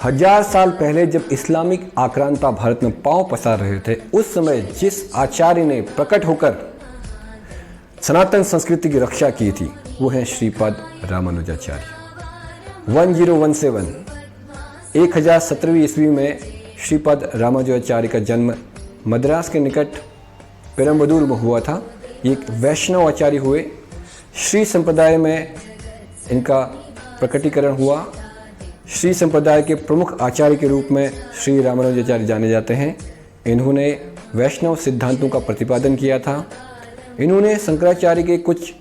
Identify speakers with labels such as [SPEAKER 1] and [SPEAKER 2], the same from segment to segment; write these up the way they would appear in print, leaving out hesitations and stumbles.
[SPEAKER 1] हजार साल पहले जब इस्लामिक आक्रांता भारत में पांव पसार रहे थे, उस समय जिस आचार्य ने प्रकट होकर सनातन संस्कृति की रक्षा की थी वो हैं श्रीपाद रामानुजाचार्य। 1017वीं ईस्वी में श्रीपाद रामानुजाचार्य का जन्म मद्रास के निकट पेरम्बदूर में हुआ था। ये एक वैष्णव आचार्य हुए। श्री संप्रदाय में इनका प्रकटीकरण हुआ। श्री संप्रदाय के प्रमुख आचार्य के रूप में श्री रामानुजाचार्य जाने जाते हैं। इन्होंने वैष्णव सिद्धांतों का प्रतिपादन किया था। इन्होंने शंकराचार्य के कुछ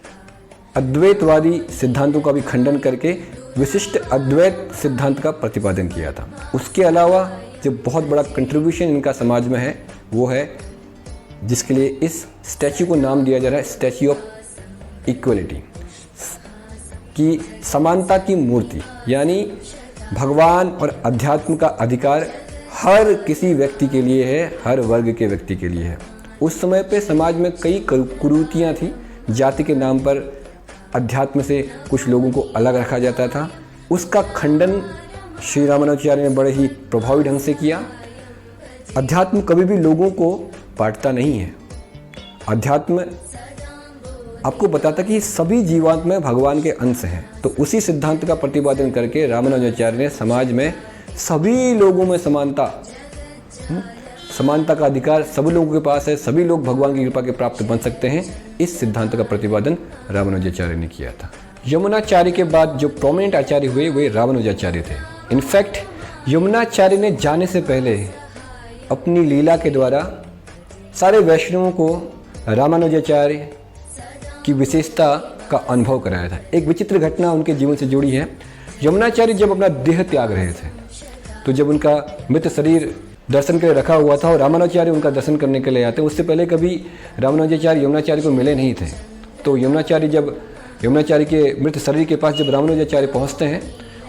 [SPEAKER 1] अद्वैतवादी सिद्धांतों का भी खंडन करके विशिष्ट अद्वैत सिद्धांत का प्रतिपादन किया था। उसके अलावा जो बहुत बड़ा कंट्रीब्यूशन इनका समाज में है वो है जिसके लिए इस स्टैच्यू को नाम दिया जा रहा है स्टैच्यू ऑफ इक्वलिटी, की समानता की मूर्ति, यानी भगवान और अध्यात्म का अधिकार हर किसी व्यक्ति के लिए है, हर वर्ग के व्यक्ति के लिए है। उस समय पे समाज में कई कुरीतियाँ थी। जाति के नाम पर अध्यात्म से कुछ लोगों को अलग रखा जाता था। उसका खंडन श्री रामानुजाचार्य ने बड़े ही प्रभावी ढंग से किया। अध्यात्म कभी भी लोगों को बांटता नहीं है। अध्यात्म आपको बताता कि सभी जीवात्मा भगवान के अंश हैं। तो उसी सिद्धांत का प्रतिपादन करके रामानुजाचार्य ने समाज में सभी लोगों में समानता का अधिकार सभी लोगों के पास है, सभी लोग भगवान की कृपा के प्राप्त बन सकते हैं, इस सिद्धांत का प्रतिपादन रामानुजाचार्य ने किया था। यमुनाचार्य के बाद जो प्रोमिनेंट आचार्य हुए वे रामानुजाचार्य थे। इनफैक्ट यमुनाचार्य ने जाने से पहले अपनी लीला के द्वारा सारे वैष्णवों को रामानुजाचार्य की विशेषता का अनुभव कराया था। एक विचित्र घटना उनके जीवन से जुड़ी है। यमुनाचार्य जब अपना देह त्याग रहे थे तो जब उनका मृत शरीर दर्शन के लिए रखा हुआ था और रामानुजाचार्य उनका दर्शन करने के लिए आते, उससे पहले कभी रामानुजाचार्य यमुनाचार्य को मिले नहीं थे। तो यमुनाचार्य के मृत शरीर के पास जब रामानुजाचार्य पहुँचते हैं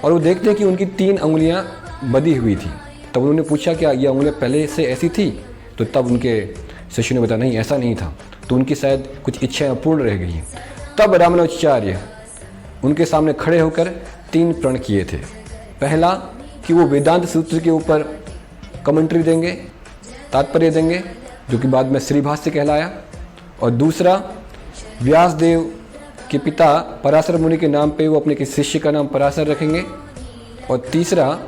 [SPEAKER 1] और वो देखते हैं कि उनकी 3 अंगुलियाँ बधी हुई थी, तब उन्होंने पूछा क्या ये अंगुलियाँ पहले से ऐसी थी? तो तब उनके शिष्य ने बताया नहीं, ऐसा नहीं था। तो उनकी शायद कुछ इच्छाएं अपूर्ण रह गई। तब रामानुजाचार्य उनके सामने खड़े होकर 3 प्रण किए थे। पहला कि वो वेदांत सूत्र के ऊपर कमेंट्री देंगे, तात्पर्य देंगे, जो कि बाद में श्रीभाष्य कहलाया। और दूसरा, व्यासदेव के पिता पराशर मुनि के नाम पे वो अपने किसी शिष्य का नाम पराशर रखेंगे। और तीसरा,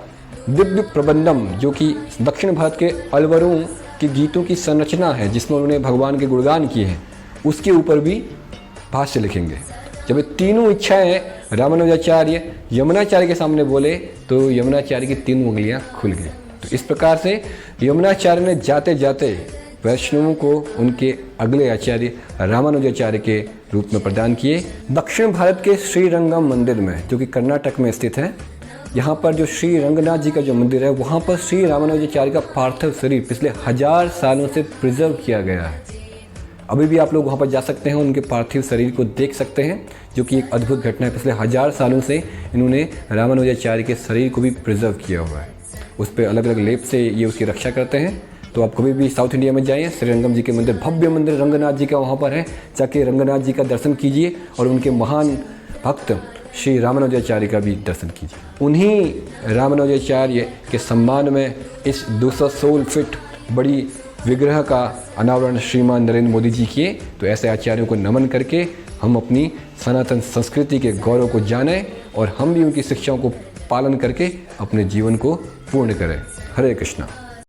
[SPEAKER 1] दिव्य प्रबंधम, जो कि दक्षिण भारत के अलवरों के गीतों की संरचना है जिसमें उन्होंने भगवान के गुणगान किए हैं, उसके ऊपर भी भाष्य लिखेंगे। जब ये तीनों इच्छाएं रामानुजाचार्य यमुनाचार्य के सामने बोले तो यमुनाचार्य की 3 उंगलियां खुल गई। तो इस प्रकार से यमुनाचार्य ने जाते जाते वैष्णवों को उनके अगले आचार्य रामानुजाचार्य के रूप में प्रदान किए। दक्षिण भारत के श्रीरंगम मंदिर में, जो कि कर्नाटक में स्थित है, यहाँ पर जो श्री रंगनाथ जी का जो मंदिर है, वहाँ पर श्री रामानुजाचार्य का पार्थिव शरीर पिछले 1000 सालों से प्रिजर्व किया गया है। अभी भी आप लोग वहाँ पर जा सकते हैं, उनके पार्थिव शरीर को देख सकते हैं, जो कि एक अद्भुत घटना है। पिछले 1000 सालों से इन्होंने रामानुजाचार्य के शरीर को भी प्रिजर्व किया हुआ है। उस पर अलग अलग लेप से ये उसकी रक्षा करते हैं। तो आप कभी भी साउथ इंडिया में जाइए, श्रीरंगम जी के मंदिर, भव्य मंदिर रंगनाथ जी का वहाँ पर है, जाके रंगनाथ जी का दर्शन कीजिए और उनके महान भक्त श्री रामानुजाचार्य का भी दर्शन कीजिए। उन्हीं रामानुजाचार्य के सम्मान में इस 216 फीट बड़ी विग्रह का अनावरण श्रीमान नरेंद्र मोदी जी किए। तो ऐसे आचार्यों को नमन करके हम अपनी सनातन संस्कृति के गौरव को जानें और हम भी उनकी शिक्षाओं को पालन करके अपने जीवन को पूर्ण करें। हरे कृष्णा।